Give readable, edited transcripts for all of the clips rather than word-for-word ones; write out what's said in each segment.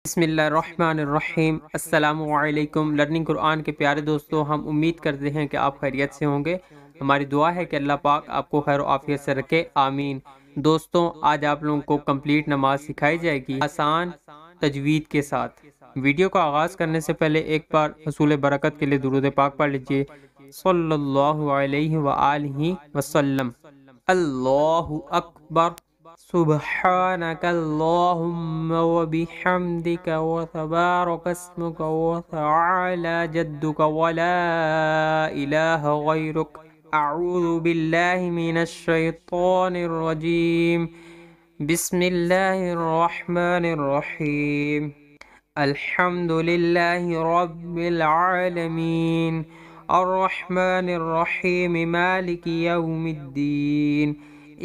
बिस्मिल्लाहिर्रहमानिर्रहीम। अस्सलामुअलैकुम लर्निंग कुरान के प्यारे दोस्तों, हम उम्मीद करते हैं कि आप खैरियत से होंगे। हमारी दुआ है कि अल्लाह पाक आपको खैर आफियत से रखे, आमीन। दोस्तों, आज आप लोगों को कंप्लीट नमाज सिखाई जाएगी आसान तजवीद के साथ। वीडियो का आगाज़ करने से पहले एक बार रसूल बरकत के लिए दुरूद पाक पढ़ लीजिए, सल्लल्लाहु अलैहि व आलिहि वसल्लम। अल्लाहु अकबर, सुब्हानकल्लाहुम्मा व बिहम्दिका व तबारक अस्मुका व तआला जद्दुका व ला इलाहा गैरुक। अऊज़ु बिल्लाहि मिनश शैतानिर रजीम। बिस्मिल्लाहिर रहमानिर रहीम। अल्हम्दुलिल्लाहि रब्बिल आलमीन, अर्रहमानिर रहीम, मालिकि यौमिद्दीन।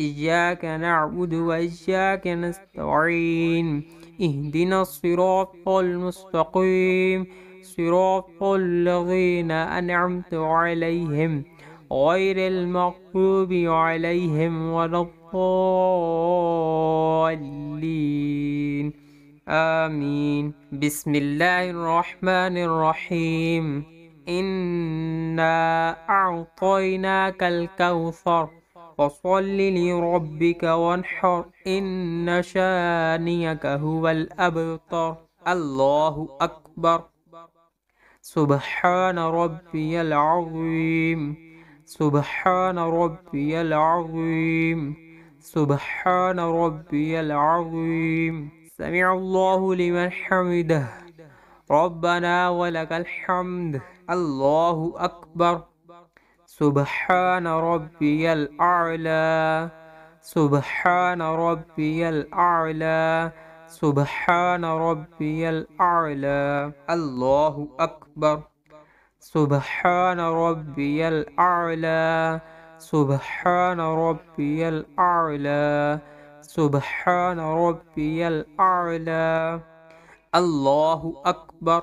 इय्याका नअबुदु व इय्याका नस्तईन। इहदिनस सिरातल मुस्तकीम, सिरातल लज़ीना अनअमत अलैहिम गैरिल मग़दूबि अलैहिम वलद्दाल्लीन। आमीन। बिस्मिल्लाहिर्रहमानिर्रहीम। इन्ना अअतैनाकल कौसर फसल्लि लिरब्बिका वन्हर इन्न शानियका हुवल अबतर। अल्लाहु अकबर, सुब्हान रब्बियल अज़ीम, सुब्हान रब्बियल अज़ीम, सुब्हान रब्बियल अज़ीम। समिअल्लाहु लिमन हमिदह, रब्बना वलकल हम्द। अल्लाहु अकबर, सुब्हान रब्बियल आला, सुब्हान रब्बियल आला, सुब्हान रब्बियल आला। अल्लाहु अकबर, सुब्हान रब्बियल आला, सुब्हान रब्बियल आला, सुब्हान रब्बियल आला। अल्लाहु अकबर।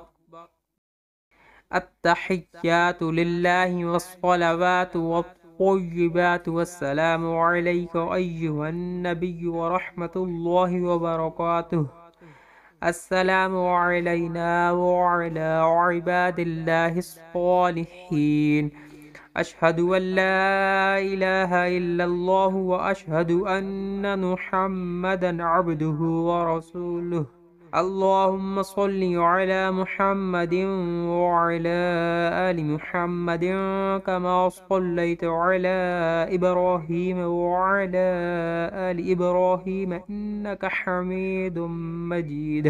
अत्तहिय्यातु लिल्लाहि वस्सलावातु वत्तय्यिबातु वस्सलामु अलैका अय्युहन नबिय्यु व रहमतुल्लाहि व बरकातुहु। अस्सलामु अलैना व अला इबादिल्लाहिस सालिहीन। अशहदु अन ला इलाहा इल्लल्लाहु व अशहदु अन्ना मुहम्मदन अब्दुहु व रसूलुहु। अल्लाहुम्मा सल्लि अला मुहम्मदिन व अला आलि मुहम्मदिन कमा सल्लैता अला इब्राहीम व अला आलि इब्राहीम इन्नका हमीदुम मजीद।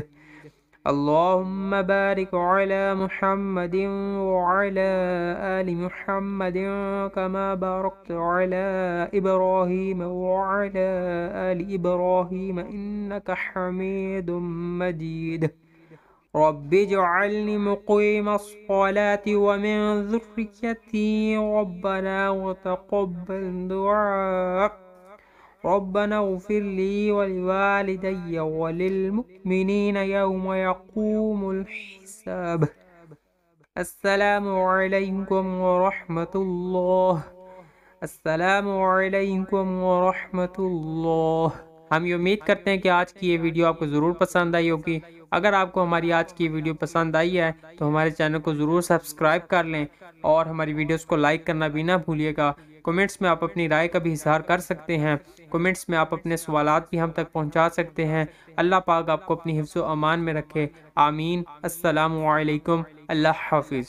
अल्लाहुम्मा बारिक अला मुहम्मदिन व अला आलि मुहम्मदिन कमा बारकता अला इब्राहीम व अला आलि इब्राहीम इन्नका हमीदुम मजीद। रब्बि जअलनि मुक़ीमस्सलाति व मिन ज़ुर्रिय्यती रब्बना व तक़ब्बल दुआ। रब्बना इग़फ़िर ली व लिवालिदैय व लिलमुमिनीना यौम यक़ूमुल हिसाब। अस्सलामु अलैकुम व रहमतुल्लाह। अस्सलामु अलैकुम व रहमतुल्लाह। हम ये उम्मीद करते हैं कि आज की ये वीडियो आपको ज़रूर पसंद आई होगी। अगर आपको हमारी आज की वीडियो पसंद आई है तो हमारे चैनल को ज़रूर सब्सक्राइब कर लें और हमारी वीडियोस को लाइक करना भी ना भूलिएगा। कमेंट्स में आप अपनी राय का भी इजहार कर सकते हैं। कमेंट्स में आप अपने सवालात भी हम तक पहुंचा सकते हैं। अल्लाह पाक आपको अपनी हिफ्ज़ व अमान में रखे, आमीन। अस्सलामु अलैकुम। अल्लाह हाफिज़।